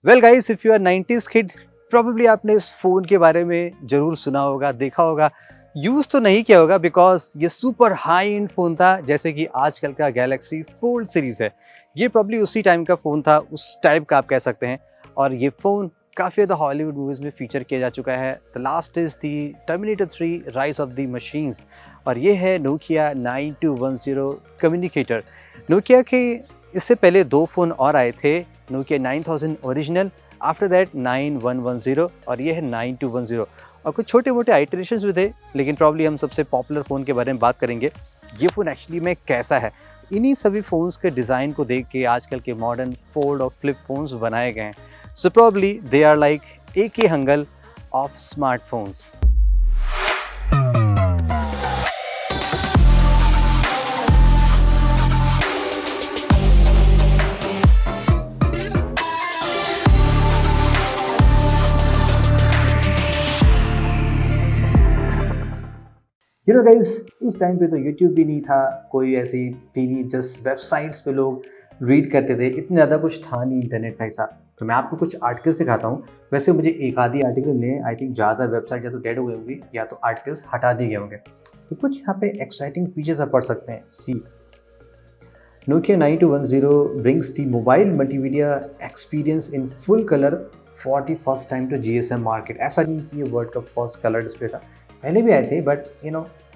Well guys, if you are 90s kid, probably आपने इस phone के बारे में ज़रूर सुना होगा, देखा होगा, यूज़ तो नहीं किया होगा बिकॉज़ ये सुपर हाई एंड फ़ोन था, जैसे कि आजकल का गैलेक्सी फोल्ड सीरीज़ है। ये प्रॉब्ली उसी टाइम का फ़ोन था, उस टाइप का आप कह सकते हैं। और ये फ़ोन काफ़ी ज़्यादा हॉलीवुड मूवीज़ में फ़ीचर किया जा चुका है। The last is the Terminator 3 Rise of the Machines, और ये है नोकिया 9210 कम्युनिकेटर। नोकिया के इससे पहले 2 फ़ोन और आए थे, नोकिया 9000 ओरिजिनल, आफ्टर दैट 9110, और ये है 9210। और कुछ छोटे मोटे आइटरेशंस भी थे, लेकिन प्रॉब्ली हम सबसे पॉपुलर फ़ोन के बारे में बात करेंगे। ये फ़ोन एक्चुअली में कैसा है, इन्हीं सभी फ़ोन्स के डिज़ाइन को देख के आजकल के मॉडर्न फोल्ड और फ्लिप फ़ोन्स बनाए गए हैं। So probably they are like AK Hangal of smartphones. You know guys, उस टाइम पे तो यूट्यूब भी नहीं था, कोई ऐसी थी नहीं, जस्ट वेबसाइट्स पे लोग रीड करते थे, इतना ज़्यादा कुछ था नहीं इंटरनेट का हिसाब। तो मैं आपको कुछ आर्टिकल्स दिखाता हूँ। वैसे मुझे एक आधी आर्टिकल मिले हैं, आई थिंक ज़्यादा वेबसाइट या तो डेड हो गई होंगी या तो आर्टिकल्स हटा दिए गए होंगे। तो कुछ यहाँ पे एक्साइटिंग फीचर्स आप पढ़ सकते हैं। सी Nokia 9210 brings the mobile multimedia experience in full color for the first time to GSM market। ऐसा नहीं कि ये वर्ल्ड का फर्स्ट कलर डिस्प्ले था, पहले भी आए थे, बट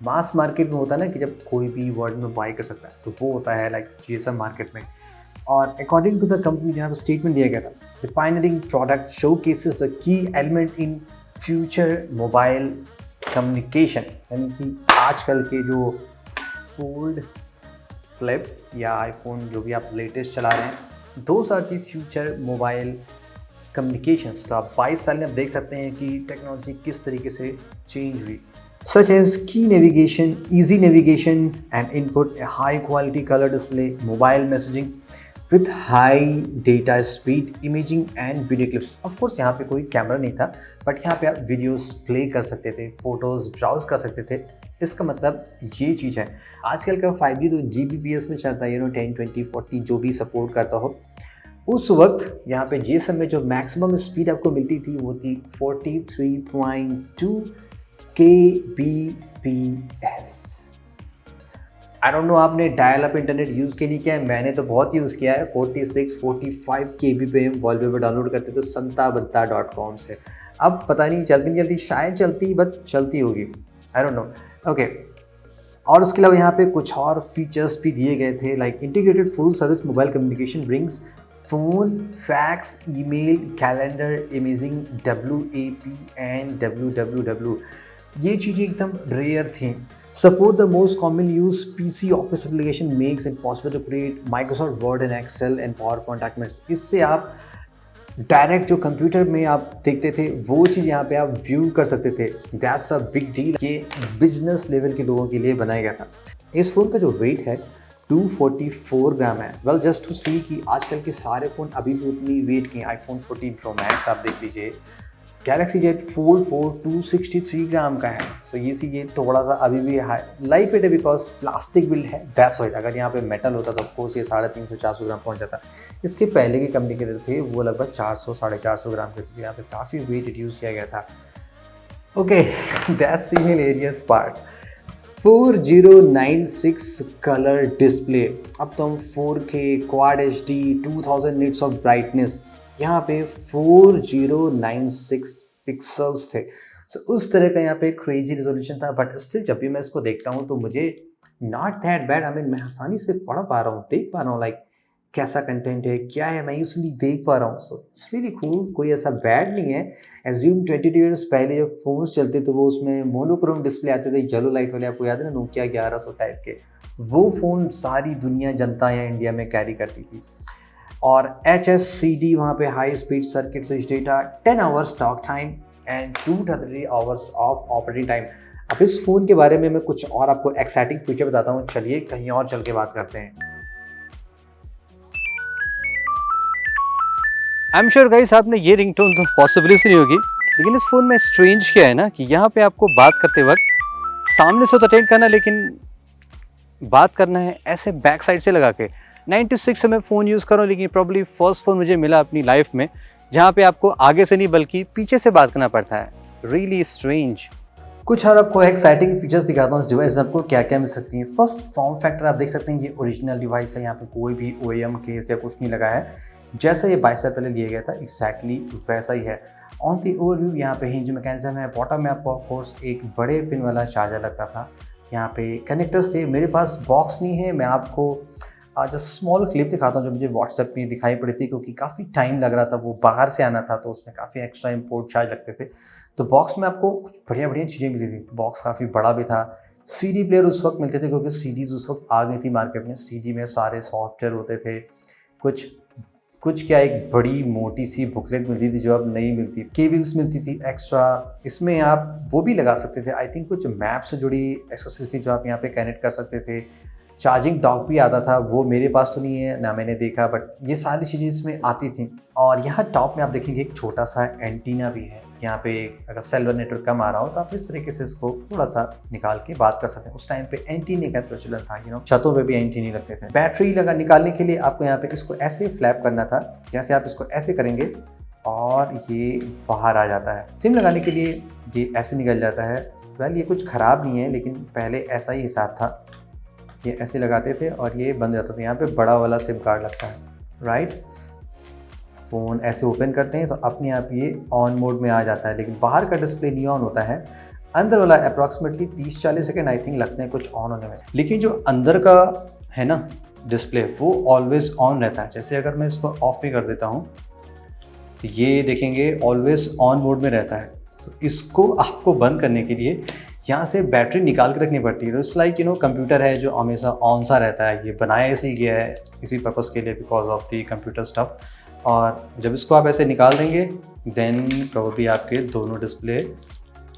मास मार्केट में होता है ना कि जब कोई भी वर्ल्ड में बाई कर सकता है, तो वो होता है लाइक GSM मार्केट में। और अकॉर्डिंग टू द कंपनी, यहाँ पर स्टेटमेंट दिया गया था, the pioneering product showcases the key element in future mobile communication. यानी कि आजकल के जो फोल्ड, फ्लिप या आईफोन जो भी आप लेटेस्ट चला रहे हैं, those are the future mobile communications. तो आप 22 साल में आप देख सकते हैं कि टेक्नोलॉजी किस तरीके से चेंज हुई। सच एज की navigation, easy navigation and input, high quality colour display, mobile messaging with high data speed, imaging and video clips. Of course यहाँ पे कोई कैमरा नहीं था, बट यहाँ पे आप वीडियोस प्ले कर सकते थे, फोटोज़ ब्राउज कर सकते थे। इसका मतलब ये चीज़ है। आजकल का 5G तो Gbps में चलता है, 10, 20, 40 जो भी सपोर्ट करता हो। उस वक्त यहाँ पे GSM में जो मैक्सिमम स्पीड आपको मिलती थी वो थी 43.2 kbps। आई डोंट नो आपने डायल अप इंटरनेट यूज़ के नहीं किया है, मैंने तो बहुत यूज़ किया है। 46-45 kb पे हम वॉलपेपर डाउनलोड करते थे santabadda.com से। अब पता नहीं चलती नहीं चलती, शायद चलती, बट चलती होगी, आई डोंट नो। ओके, और उसके अलावा यहाँ पे कुछ और फीचर्स भी दिए गए थे, like integrated full service mobile communication brings phone, fax, email, calendar, imaging, WAP and WWW। ये चीज़ें एकदम रेयर थी। Support the most common use PC office application makes it possible to create Microsoft Word and Excel and PowerPoint documents. इससे आप direct जो computer में आप देखते थे वो चीज़ यहाँ पे आप व्यू कर सकते थे। That's a big deal. ये बिजनेस लेवल के लोगों के लिए बनाया गया था। इस फ़ोन का जो वेट है 244 ग्राम है। वेल, जस्ट टू सी कि आजकल के सारे फ़ोन अभी भी उतनी वेट के। iPhone 14 Pro Max आप देख लीजिए, Galaxy Z Fold 4 263 ग्राम का है। सो ये थोड़ा सा अभी भी हाई लाइट वेट है, बिकॉज प्लास्टिक बिल्ड है, दैट्स वाइट। अगर यहाँ पे मेटल होता तो ऑफकोर्स ये 350-400 ग्राम पहुँच जाता। इसके पहले के कम्युनिकेटर थे वो लगभग 400-450 ग्राम के थे। यहाँ पे काफ़ी वेट रिड्यूस किया गया था। Okay, that's the hilarious part. 4096 colour display. अब तो हम 4K quad HD 2000 nits of brightness, यहाँ पे 4096 पिक्सल्स थे। सो उस तरह का यहाँ पे क्रेजी रेजोल्यूशन था, बट स्टिल जब भी मैं इसको देखता हूँ तो मुझे not that bad. I mean मैं आसानी से पढ़ पा रहा हूँ, देख पा रहा हूँ, लाइक कैसा कंटेंट है, क्या है, मैं इसलिए देख पा रहा हूँ। सो इट्स रियली कूल, कोई ऐसा बैड नहीं है। एज्यूम 22 ईयर्स पहले जब फोन्स चलते थे वो उसमें मोनोक्रोम डिस्प्ले आते थे, येलो लाइट वाले, आपको याद है ना, नोकिया 1100 टाइप के। वो फ़ोन सारी दुनिया, जनता या इंडिया में कैरी करती थी। और HSCD वहाँ पे high speed circuit switch data, 10 hours talk time and 2-3 hours of operating time. अब इस फ़ोन के बारे में मैं कुछ और आपको एक्साइटिंग फीचर बताता हूँ। चलिए कहीं और चल के बात करते हैं। आई एम श्योर गाइस आपने ये रिंगटोन तो पॉसिबली नहीं होगी, लेकिन इस फ़ोन में स्ट्रेंज क्या है ना कि यहाँ पे आपको बात करते वक्त सामने से तो अटेंड करना, लेकिन बात करना है ऐसे बैक साइड से लगा के 96 से मैं फ़ोन यूज़ कर रहा हूँ, लेकिन प्रॉब्ली फर्स्ट फ़ोन मुझे मिला अपनी लाइफ में जहाँ पे आपको आगे से नहीं बल्कि पीछे से बात करना पड़ता है। Really strange. कुछ और आपको एक्साइटिंग फीचर्स दिखाता हूँ इस डिवाइस में आपको क्या क्या मिल सकती हैं। फर्स्ट फॉर्म फैक्टर आप देख सकते हैं, ये ओरिजिनल डिवाइस है, यहाँ पे कोई भी OEM केस या कुछ नहीं लगा है। जैसा ये 22 साल पहले लिया गया था एग्जैक्टली वैसा ही है। ऑन दी ओवरव्यू यहाँ पे हिंज मैकेनिज्म है, बॉटम में आपको ऑफकोर्स एक बड़े पिन वाला चार्जर लगता था, यहाँ पे कनेक्टर्स थे। मेरे पास बॉक्स नहीं है, मैं आपको आज स्मॉल क्लिप दिखाता हूँ जो मुझे व्हाट्सएप पे दिखाई पड़ी थी, क्योंकि काफ़ी टाइम लग रहा था, वो बाहर से आना था तो उसमें काफ़ी एक्स्ट्रा इंपोर्ट चार्ज लगते थे। तो बॉक्स में आपको कुछ बढ़िया बढ़िया चीज़ें मिली थी, बॉक्स काफ़ी बड़ा भी था। CD प्लेयर उस वक्त मिलते थे क्योंकि CDs उस वक्त आ गई थी मार्केट में। CD में सारे सॉफ्टवेयर होते थे, कुछ कुछ क्या एक बड़ी मोटी सी बुकलेट मिलती थी जो अब नहीं मिलती, केबल्स मिलती थी एक्स्ट्रा, इसमें आप वो भी लगा सकते थे। आई थिंक कुछ मैप से जुड़ी एक्सेसरीज थी जो आप यहाँ पे कनेक्ट कर सकते थे। चार्जिंग डॉक भी आता था, वो मेरे पास तो नहीं है ना मैंने देखा, बट ये सारी चीज़ें इसमें आती थी। और यहाँ टॉप में आप देखेंगे एक छोटा सा एंटीना भी है, यहाँ पे अगर सेलुलर नेटवर्क कम आ रहा हो तो आप इस तरीके से इसको थोड़ा सा निकाल के बात कर सकते हैं। उस टाइम पे एंटीने का प्रचलन था, छतों पे भी एंटीने लगते थे। बैटरी लगा निकालने के लिए आपको यहाँ पे इसको ऐसे फ्लैप करना था, जैसे आप इसको ऐसे करेंगे और ये बाहर आ जाता है। सिम लगाने के लिए ये ऐसे निकल जाता है। वेल ये कुछ ख़राब नहीं है, लेकिन पहले ऐसा ही हिसाब था, ये ऐसे लगाते थे और ये बंद जाता था। यहाँ पे बड़ा वाला सिम कार्ड लगता है, राइट। फ़ोन ऐसे ओपन करते हैं तो अपने आप ये ऑन मोड में आ जाता है, लेकिन बाहर का डिस्प्ले नहीं ऑन होता है। अंदर वाला अप्रॉक्सीमेटली 30-40 सेकेंड आई थिंक लगते हैं कुछ ऑन होने में, लेकिन जो अंदर का है ना डिस्प्ले वो ऑलवेज ऑन रहता है। जैसे अगर मैं इसको ऑफ भी कर देता हूँ तो ये देखेंगे ऑलवेज ऑन मोड में रहता है। तो इसको आपको बंद करने के लिए यहाँ से बैटरी निकाल के रखनी पड़ती है। तो इट्स लाइक कंप्यूटर है जो हमेशा ऑन सा रहता है, ये बनाया ऐसे ही गया है इसी पर्पज़ के लिए, because of the computer stuff. और जब इसको आप ऐसे निकाल देंगे देन प्रोबेबली आपके दोनों डिस्प्ले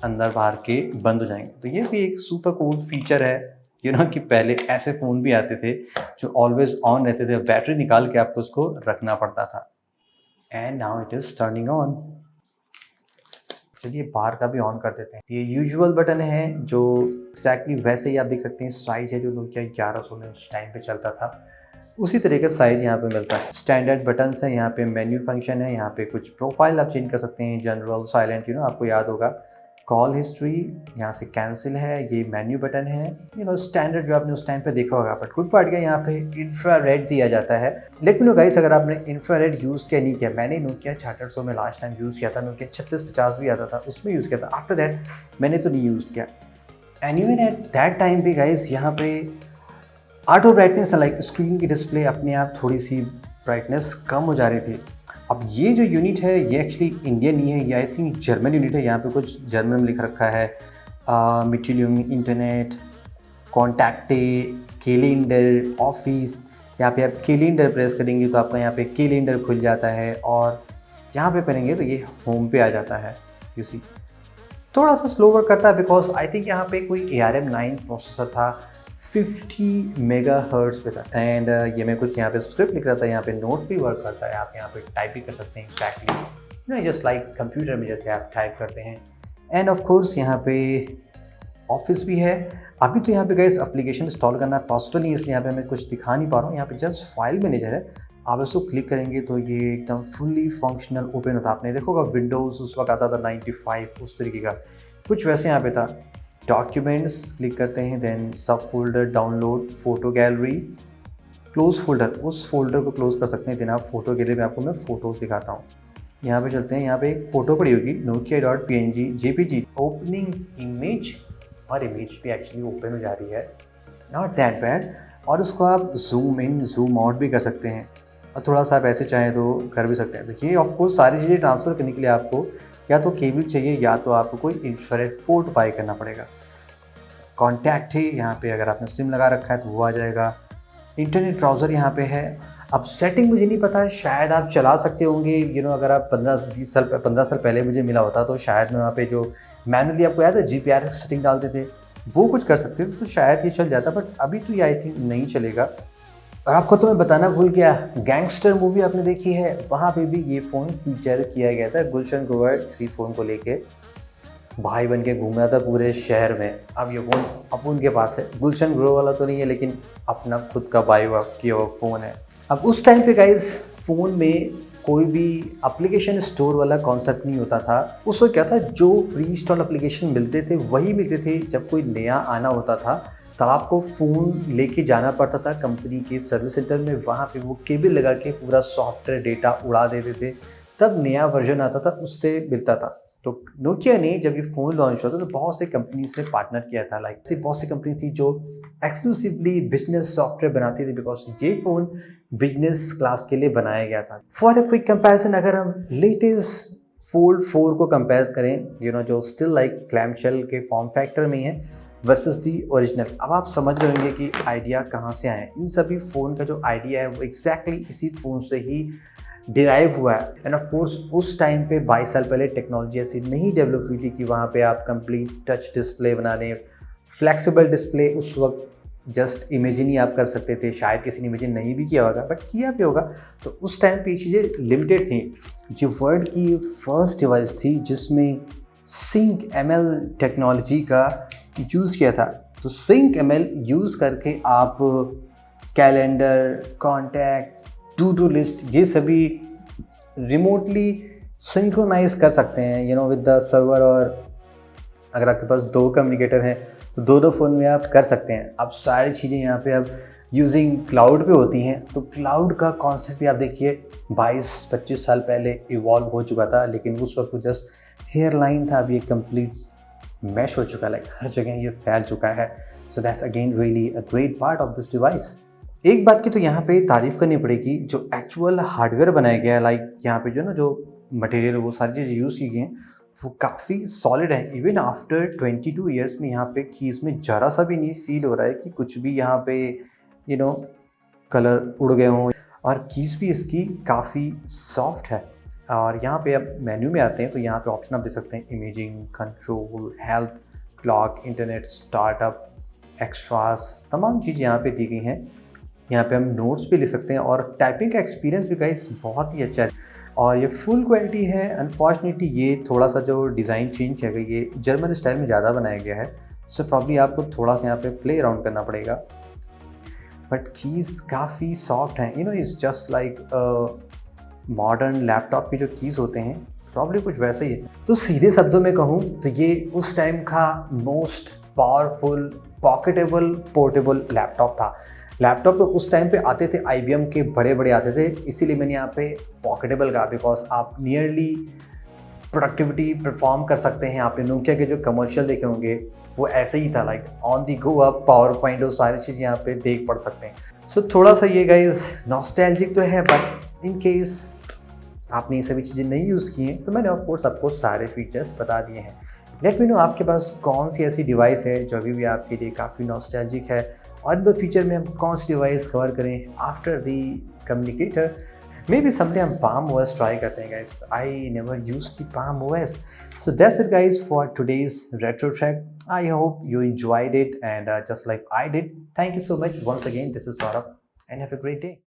अंदर बाहर के बंद हो जाएंगे। तो ये भी एक सुपर कूल फीचर है कि पहले ऐसे फ़ोन भी आते थे जो ऑलवेज ऑन रहते थे, बैटरी निकाल के आपको उसको रखना पड़ता था। And now it is turning on. चलिए बाहर का भी ऑन कर देते हैं। ये यूजुअल बटन है जो एक्जैक्टली वैसे ही आप देख सकते हैं, साइज है जो नोकिया 1100 में उस टाइम पे चलता था, उसी तरीके का साइज यहाँ पे मिलता है। स्टैंडर्ड बटन्स है, यहाँ पे मेन्यू फंक्शन है, यहाँ पे कुछ प्रोफाइल आप चेंज कर सकते हैं, जनरल, साइलेंट, आपको याद होगा। कॉल हिस्ट्री, यहाँ से कैंसिल है, ये मेन्यू बटन है, स्टैंडर्ड जो आपने उस टाइम पे देखा होगा। बट गुड पार्ट क्या, यहाँ पे इंफ्रारेड दिया जाता है। लेट मी नो गाइस अगर आपने इंफ्रारेड यूज़ किया नहीं किया। मैंने नोकिया 6600 में लास्ट टाइम यूज़ किया था, नोकिया 3650 भी आता था उसमें यूज़ किया था। आफ्टर दैट मैंने तो नहीं यूज़ किया। And even at that time भी गाइस यहाँ पे ऑटो ब्राइटनेस लाइक स्क्रीन की डिस्प्ले अपने आप थोड़ी सी ब्राइटनेस कम हो जा रही थी। अब ये जो यूनिट है ये एक्चुअली इंडियन नहीं है, ये आई थिंक जर्मन यूनिट है। यहाँ पे कुछ जर्मन में लिख रखा है मिटिलियम इंटरनेट कॉन्टैक्टे कैलेंडर ऑफिस। यहाँ पे आप कैलेंडर प्रेस करेंगे तो आपका यहाँ पे कैलेंडर खुल जाता है, और यहाँ पे करेंगे तो ये होम पे आ जाता है। यू सी थोड़ा सा स्लो वर्क करता है बिकॉज आई थिंक यहाँ पे कोई ARM9 प्रोसेसर था, 50 मेगाहर्ट्ज़ पे था। एंड ये मैं कुछ यहाँ पे स्क्रिप्ट लिख रहा था, यहाँ पे नोट्स भी वर्क करता है, आप यहाँ पे टाइप भी कर सकते हैं एक्जैक्टली जस्ट लाइक कंप्यूटर में जैसे आप टाइप करते हैं। एंड ऑफ कोर्स यहाँ पे ऑफिस भी है। अभी तो यहाँ पे गाइस एप्लीकेशन इंस्टॉल करना पॉसिबल नहीं, इसलिए यहाँ पे मैं कुछ दिखा नहीं पा रहा हूँ। यहाँ पे जस्ट फाइल मैनेजर है, आप इसको क्लिक करेंगे तो ये एकदम फुल्ली फंक्शनल ओपन होता है। आपने देखो होगा विंडोज़ उस वक्त आता था 95 उस तरीके का कुछ वैसे यहाँ पे था। डॉक्यूमेंट्स क्लिक करते हैं, देन सब folder, download, photo gallery, close folder, उस फोल्डर को क्लोज कर सकते हैं। देन आप फोटो गैलरी में आपको मैं फोटोज़ दिखाता हूँ। यहाँ पे चलते हैं, यहाँ पे एक फ़ोटो पड़ी होगी nokia.png JPG ओपनिंग इमेज, और इमेज भी एक्चुअली ओपन हो जा रही है, नॉट दैट बैड। और उसको आप जूम इन जूम आउट भी कर सकते हैं, और थोड़ा सा आप ऐसे चाहें तो कर भी सकते हैं। तो ये ऑफकोर्स सारी चीज़ें ट्रांसफ़र करने के लिए आपको या तो केबल चाहिए या तो आपको कोई इंफ्रारेड पोर्ट बाय करना पड़ेगा। कॉन्टैक्ट है यहाँ पे, अगर आपने सिम लगा रखा है तो वो आ जाएगा। इंटरनेट ब्राउज़र यहाँ पे है। अब सेटिंग मुझे नहीं पता है, शायद आप चला सकते होंगे अगर आप 15 साल पहले मुझे मिला होता तो शायद मैं वहाँ पे जो मैनुअली आपको याद है GPRS सेटिंग डालते थे वो कुछ कर सकते थे, तो शायद ये चल जाता। बट अभी तो ये आई थिंक नहीं चलेगा। और आपको तो मैं बताना भूल गया, गैंगस्टर मूवी आपने देखी है, वहाँ पे भी ये फ़ोन फीचर किया गया था। गुलशन ग्रोवर इसी फ़ोन को लेके भाई बन के घूम रहा था पूरे शहर में। अब ये फ़ोन अपन के पास है, गुलशन ग्रो वाला तो नहीं है लेकिन अपना खुद का बाई किया हुआ फ़ोन है। अब उस टाइम पे गाइस फ़ोन में कोई भी एप्लीकेशन स्टोर वाला कॉन्सेप्ट नहीं होता था। उस वक्त क्या था, जो प्री इंस्टॉल एप्लीकेशन मिलते थे वही मिलते थे। जब कोई नया आना होता था तब आपको फ़ोन लेके जाना पड़ता था कंपनी के सर्विस सेंटर में, वहाँ पे वो केबल लगा के पूरा सॉफ्टवेयर डेटा उड़ा देते थे, तब नया वर्जन आता था, उससे मिलता था। तो नोकिया ने जब ये फ़ोन लॉन्च हुआ था तो बहुत से कंपनी से पार्टनर किया था। लाइक से बहुत सी कंपनी थी जो एक्सक्लूसिवली बिजनेस सॉफ्टवेयर बनाती थी, बिकॉज ये फ़ोन बिजनेस क्लास के लिए बनाया गया था। फॉर ए क्विक कंपैरिजन, अगर हम लेटेस्ट फोल्ड 4 को कंपेयर करें, जो स्टिल लाइक क्लैम शेल के फॉर्म फैक्टर में है वर्सेस दी ओरिजिनल, अब आप समझ रहे होंगे कि आइडिया कहाँ से आया है। इन सभी फ़ोन का जो आइडिया है वो एग्जैक्टली इसी फ़ोन से ही डिराइव हुआ है। एंड ऑफ कोर्स उस टाइम पे 22 साल पहले टेक्नोलॉजी ऐसी नहीं डेवलप हुई थी कि वहाँ पे आप कंप्लीट टच डिस्प्ले बना लें, फ्लेक्सिबल डिस्प्ले उस वक्त जस्ट इमेजिन ही आप कर सकते थे। शायद किसी ने इमेजिन नहीं भी किया होगा, बट किया भी होगा। तो उस टाइम पे ये चीज़ें लिमिटेड थी। ये वर्ल्ड की फर्स्ट डिवाइस थी जिसमें सिंक ML टेक्नोलॉजी का यूज़ किया था। तो सिंक ML यूज़ करके आप calendar, contact, to do list, ये सभी रिमोटली सिंक्रोनाइज कर सकते हैं विद द सर्वर। और अगर आपके पास 2 कम्युनिकेटर हैं तो दोनों फ़ोन में आप कर सकते हैं। अब सारी चीज़ें यहाँ पे अब यूजिंग क्लाउड पे होती हैं। तो क्लाउड का कॉन्सेप्ट भी आप देखिए 22-25 साल पहले इवॉल्व हो चुका था, लेकिन उस वक्त जस्ट हेयरलाइन था। अब ये कंप्लीट मैश हो चुका है, लाइक हर जगह ये फैल चुका है। So that's again really a great part of this device. एक बात की तो यहाँ पे तारीफ़ करनी पड़ेगी, जो एक्चुअल हार्डवेयर बनाया गया है, लाइक यहाँ पे जो मटेरियल वो सारी चीज़ें यूज़ की गई हैं वो काफ़ी सॉलिड है। इवन आफ्टर 22 ईयर्स में यहाँ पे कीज़ में ज़रा सा भी नहीं फील हो रहा है कि कुछ भी यहाँ पे कलर उड़ गए हों। और कीज़ भी इसकी काफ़ी सॉफ्ट है। और यहाँ पे अब मेन्यू में आते हैं तो यहाँ पे ऑप्शन आप दे सकते हैं, imaging, control, health, clock, internet, startup, extras, तमाम चीज़ यहाँ पे दी गई हैं। यहाँ पे हम नोट्स भी लिख सकते हैं और टाइपिंग का एक्सपीरियंस भी गाइस बहुत ही अच्छा है। और ये फुल क्वालिटी है। अनफॉर्चुनेटली ये थोड़ा सा जो डिज़ाइन चेंज किया गया, ये जर्मन स्टाइल में ज़्यादा बनाया गया है। सो प्रॉब्ली आपको थोड़ा सा यहाँ पे प्ले अराउंड करना पड़ेगा, बट कीज़ काफ़ी सॉफ्ट हैं। It's just like modern laptop के जो कीज़ होते हैं, प्रॉब्ली कुछ वैसा ही है। तो सीधे शब्दों में कहूँ तो ये उस टाइम का मोस्ट पावरफुल पॉकेटेबल पोर्टेबल लैपटॉप था। लैपटॉप तो उस टाइम पे आते थे, IBM के बड़े बड़े आते थे, इसीलिए मैंने यहाँ पे पॉकेटेबल कहा, बिकॉज आप नियरली प्रोडक्टिविटी परफॉर्म कर सकते हैं। आपने नोकिया के जो कमर्शियल देखे होंगे वो ऐसे ही था, लाइक ऑन दी गो आप पावर पॉइंट और सारी चीज़ें यहाँ पे देख पढ़ सकते हैं। सो थोड़ा सा ये गाइस नॉस्टैल्जिक तो है, बट इन केस आपने ये सभी चीज़ें नहीं यूज़ की हैं तो मैंने ऑफ कोर्स आपको सारे फीचर्स बता दिए हैं। लेट मी नो आपके पास कौन सी ऐसी डिवाइस है जो अभी भी आपके लिए काफ़ी नॉस्टैल्जिक है, और इन द फ्यूचर में हम कौन सी डिवाइस कवर करें after the communicator. May be someday हम पाम OS ट्राई करते हैं guys. I never use the palm OS। So that's it guys for today's retro track. I hope you enjoyed it and just like I did. Thank you so much once again. This is Saurabh and have a great day.